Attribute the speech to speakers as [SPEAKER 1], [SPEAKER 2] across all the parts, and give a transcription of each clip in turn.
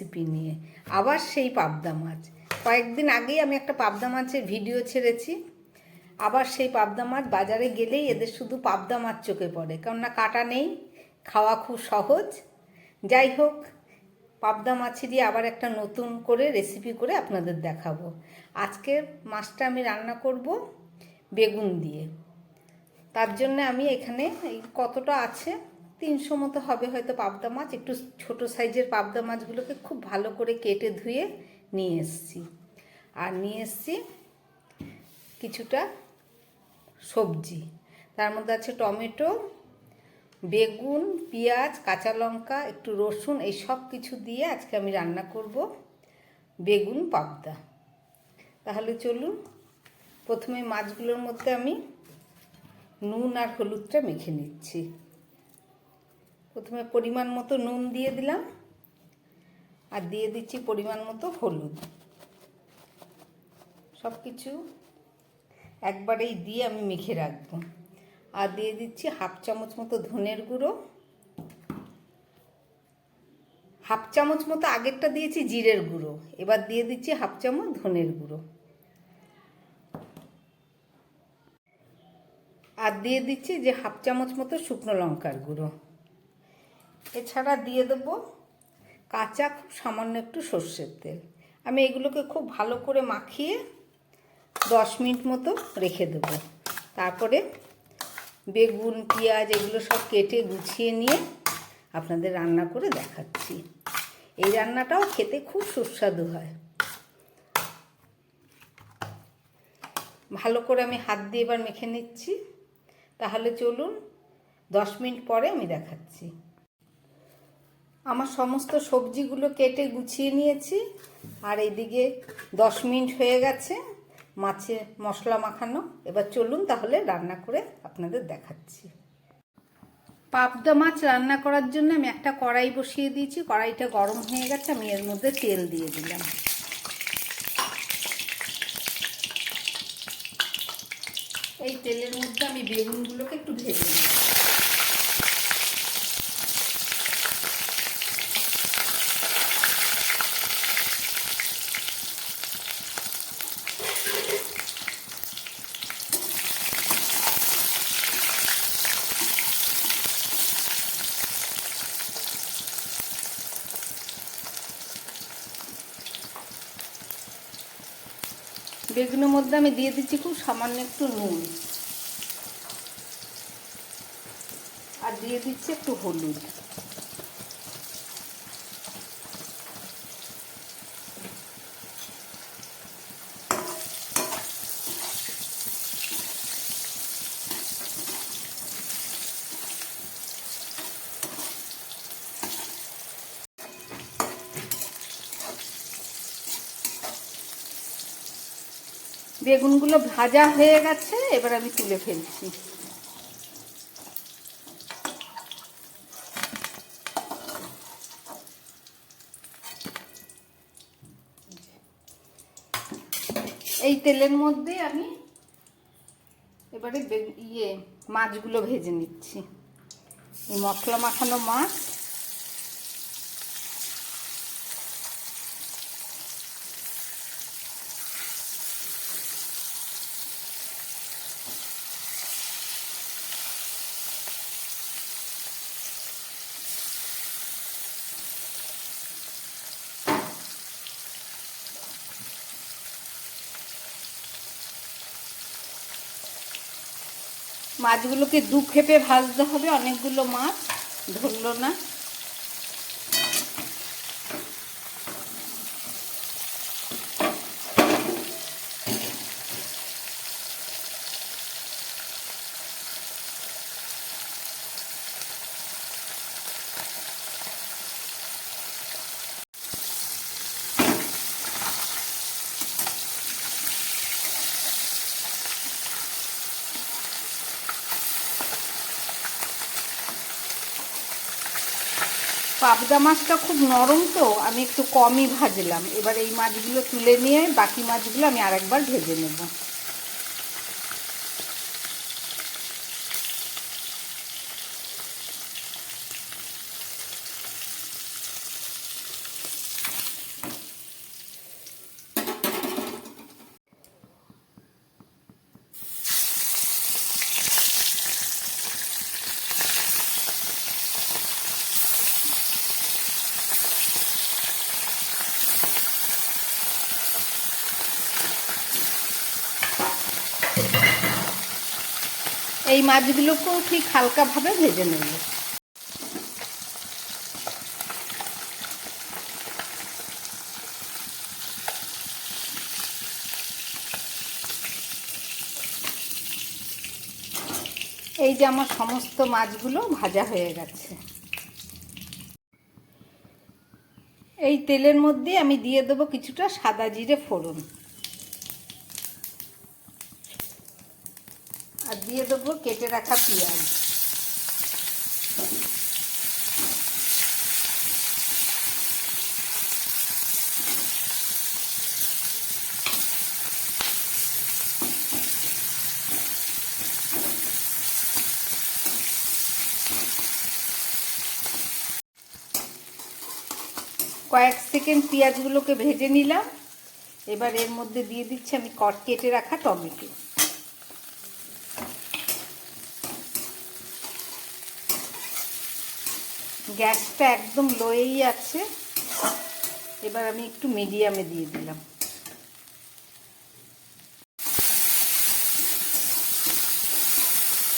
[SPEAKER 1] Recipe নিয়ে। আবার সেই পাবদা মাছ, কয়েকদিন আগেই আমি একটা পাবদা মাছের ভিডিও ছেড়েছি। আবার সেই পাবদা মাছ, বাজারে গেলেই এদের শুধু পাবদা মাছ চোখে পড়ে, কেননা কাটা নেই, খাওয়া খুব সহজ। যাই হোক, পাবদা মাছেরই আবার একটা নতুন করে রেসিপি করে আপনাদের দেখাবো। আজকের মাছটা আমি রান্না করব বেগুন দিয়ে। তার জন্য আমি এখানে এই কতটা আছে, 300 মতো হবে হয়তো পাবদা মাছ। একটু ছোট সাইজের পাবদা মাছগুলোকে খুব ভালো করে কেটে ধুয়ে নিয়ে এসেছি। আর নিয়ে এসেছি কিছুটা সবজি, তার মধ্যে আছে টমেটো, বেগুন, পেঁয়াজ, কাঁচা লঙ্কা, একটু রসুন, এই সব কিছু দিয়ে আজকে আমি রান্না করব বেগুন পাবদা। তাহলে চলুন, প্রথমে মাছগুলোর মধ্যে আমি নুন আর হলুদটা মেখে নিচ্ছি। প্রথমে পরিমাণ মতো নুন দিয়ে দিলাম, আর দিয়ে দিচ্ছি পরিমাণ মতো হলুদ। সব কিছু একবারেই দিয়ে আমি মেখে রাখবো। আর দিয়ে দিচ্ছি 1/2 চামচ মতো ধনের গুঁড়ো, 1/2 চামচ মতো আগেরটা দিয়েছি জিরের গুঁড়ো, এবার দিয়ে দিচ্ছি 1/2 চামচ ধনের গুঁড়ো। আর দিয়ে দিচ্ছি যে 1/2 চামচ মতো শুকনো লঙ্কার গুঁড়ো। এছাড়া দিয়ে দেবো কাঁচা খুব সামান্য একটু সর্ষের তেল। আমি এগুলোকে খুব ভালো করে মাখিয়ে 10 মিনিট মতো রেখে দেবো। তারপরে বেগুন, পেঁয়াজ এগুলো সব কেটে গুছিয়ে নিয়ে আপনাদের রান্না করে দেখাচ্ছি। এই রান্নাটাও খেতে খুব সুস্বাদু হয়। ভালো করে আমি হাত দিয়ে এবার মেখে নিচ্ছি। তাহলে চলুন, 10 মিনিট পরে আমি দেখাচ্ছি। আমার সমস্ত সবজিগুলো কেটে গুছিয়ে নিয়েছি, আর এইদিকে 10 মিনিট হয়ে গেছে মাছে মশলা মাখানো। এবার চলুন তাহলে রান্না করে আপনাদের দেখাচ্ছি। পাবদা মাছ রান্না করার জন্য আমি একটা কড়াই বসিয়ে দিয়েছি। কড়াইটা গরম হয়ে গেছে, আমি এর মধ্যে তেল দিয়ে দিলাম। এই তেলের মধ্যে আমি বেগুনগুলোকে একটু ভেজে নিই। বেগুনের মধ্যে আমি দিয়ে দিচ্ছি খুব সামান্য একটু নুন, আর দিয়ে দিচ্ছি একটু হলুদ। বেগুনগুলো ভাজা হয়ে গেছে, এবার আমি তুলে ফেলছি। এই তেলের মধ্যে আমি এবারে মাছগুলো ভেজে নিচ্ছি। এই মশলা মাখানো মাছ মাছগুলোকে দু খেপে ভাজতে হবে, অনেকগুলো মাছ ধরলো না। পাবদা মাছটা খুব নরম, তো আমি একটু কমই ভাজলাম। এবার এই মাছগুলো তুলে নিয়ে বাকি মাছগুলো আমি আরেকবার ভেজে নেব। এই মাছগুলোকেও ঠিক হালকাভাবে ভেজে নেব। এই যে আমার সমস্ত মাছগুলো ভাজা হয়ে গেছে। এই তেলের মধ্যে আমি দিয়ে দেবো কিছুটা সাদা জিরে ফোড়ন, আর দিয়ে দেবো কেটে রাখা পেঁয়াজ। কয়েক সেকেন্ড পেঁয়াজগুলোকে ভেজে নিলাম। এবার এর মধ্যে দিয়ে দিচ্ছি আমি কেটে রাখা টমেটো। গ্যাসটা একদম লোয়েই আছে। এবার আমি একটু মিডিয়ামে দিয়ে দিলাম।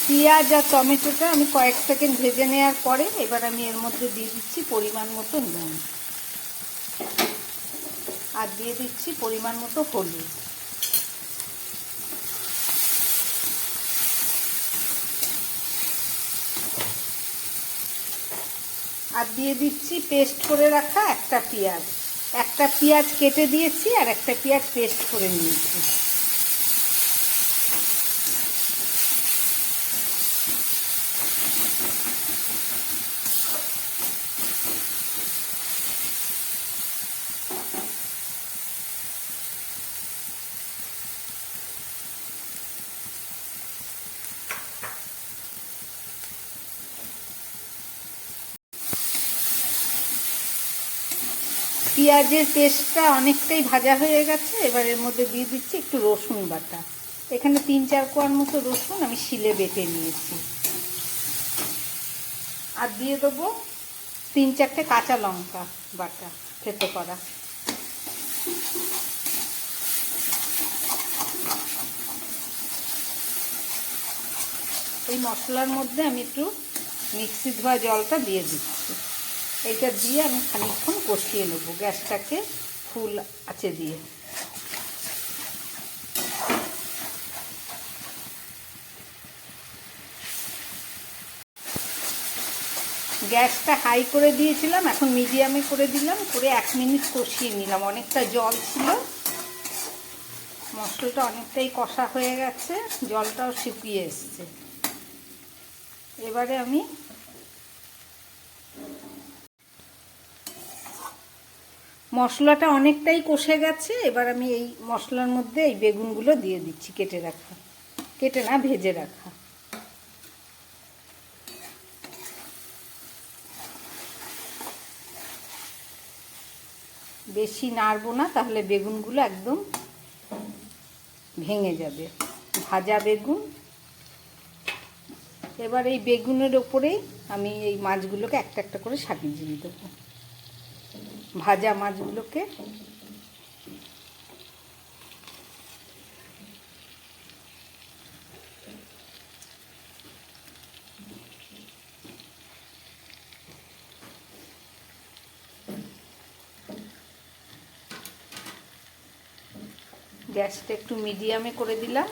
[SPEAKER 1] পেঁয়াজ আর টমেটোটা আমি কয়েক সেকেন্ড ভেজে নেওয়ার পরে এবার আমি এর মধ্যে দিয়ে দিচ্ছি পরিমাণ মতো নুন, আর দিয়ে দিচ্ছি পরিমাণ মতো হলুদ। আর দিয়ে দিচ্ছি পেস্ট করে রাখা একটা পেঁয়াজ কেটে দিয়েছি, আর একটা পেঁয়াজ পেস্ট করে নিয়েছি। পেঁয়াজের পেস্টটা অনেকটাই ভাজা হয়ে গেছে। এবার এর মধ্যে দিয়ে দিচ্ছি একটু রসুন বাটা। এখানে 3-4 কোয়ার মতো রসুন আমি শিলে বেটে নিয়েছি। আর দিয়ে দেবো 3-4টে কাঁচা লঙ্কা বাটা থেতো করা। এই মশলার মধ্যে আমি একটু মিক্সি ধোয়া জলটা দিয়ে দিচ্ছি। এইটা দিয়ে আমি খানিকক্ষণ কষিয়ে নেব গ্যাসটাকে ফুল আঁচে দিয়ে। গ্যাসটা হাই করে দিয়েছিলাম, এখন মিডিয়ামে করে দিলাম, করে 1 মিনিট কষিয়ে নিলাম। অনেকটা জল ছিল, মশলাটা অনেকটাই কষা হয়ে গেছে, জলটাও শুকিয়ে এসছে। এবারে আমি মশলাটা অনেকটাই কষে গেছে। এবার আমি এই মশলার মধ্যে এই বেগুনগুলো দিয়ে দিচ্ছি, ভেজে রাখা। বেশি নাড়বো না, তাহলে বেগুনগুলো একদম ভেঙে যাবে। ভাজা বেগুন। এবার এই বেগুনের ওপরেই আমি এই মাছগুলোকে একটা একটা করে সাজিয়ে দেবো। ভাজা মাছগুলোকে গ্যাসটা একটু মিডিয়ামে করে দিলাম।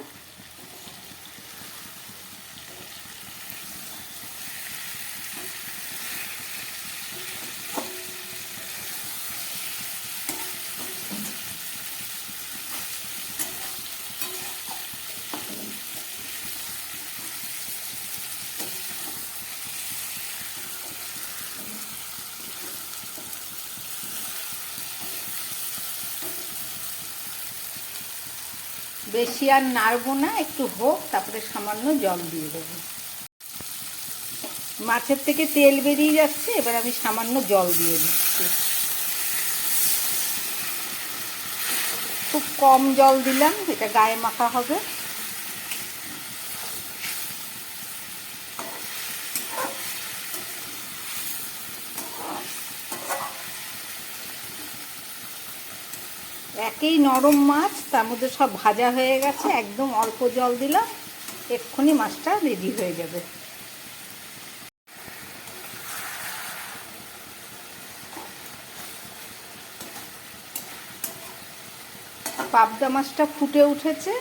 [SPEAKER 1] বেশি আর নাড়বো না, একটু হোক, তারপরে সামান্য জল দিয়ে দেবো। মাছের থেকে তেল বেরিয়ে যাচ্ছে, এবার আমি সামান্য জল দিয়ে দিচ্ছি। খুব কম জল দিলাম, এটা গায়ে মাখা হবে। একেই নরম মাছ, তার মধ্যে সব ভাজা হয়ে গেছে, একদম অল্প জল দিলাম। এক্ষুনি মাছটা রেডি হয়ে যাবে। পাবদা মাছটা ফুটে উঠেছে,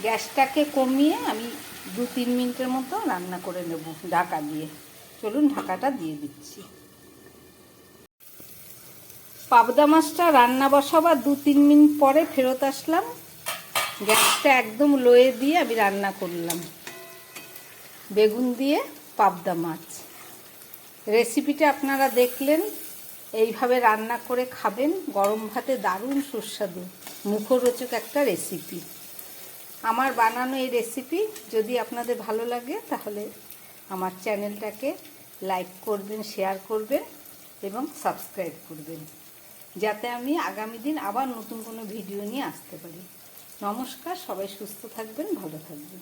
[SPEAKER 1] গ্যাসটাকে কমিয়ে আমি 2-3 মিনিটের মতো রান্না করে নেব ঢাকা দিয়ে। চলুন ঢাকাটা দিয়ে দিচ্ছি। পাবদা মাছটা রান্না বসাবার 2-3 মিনিট পরে ফেরত আসলাম। গ্যাসটা একদম লোয়ে দিয়ে আমি রান্না করলাম বেগুন দিয়ে পাবদা মাছ। রেসিপিটা আপনারা দেখলেন, এইভাবে রান্না করে খাবেন, গরম ভাতে দারুণ সুস্বাদু মুখরোচক একটা রেসিপি। আমার বানানো এই রেসিপি যদি আপনাদের ভালো লাগে তাহলে আমার চ্যানেলটাকে লাইক করবেন, শেয়ার করবেন এবং সাবস্ক্রাইব করবেন, যাতে আমি আগামী দিন আবার নতুন কোনো ভিডিও নিয়ে আসতে পারি। নমস্কার, সবাই সুস্থ থাকবেন, ভালো থাকবেন।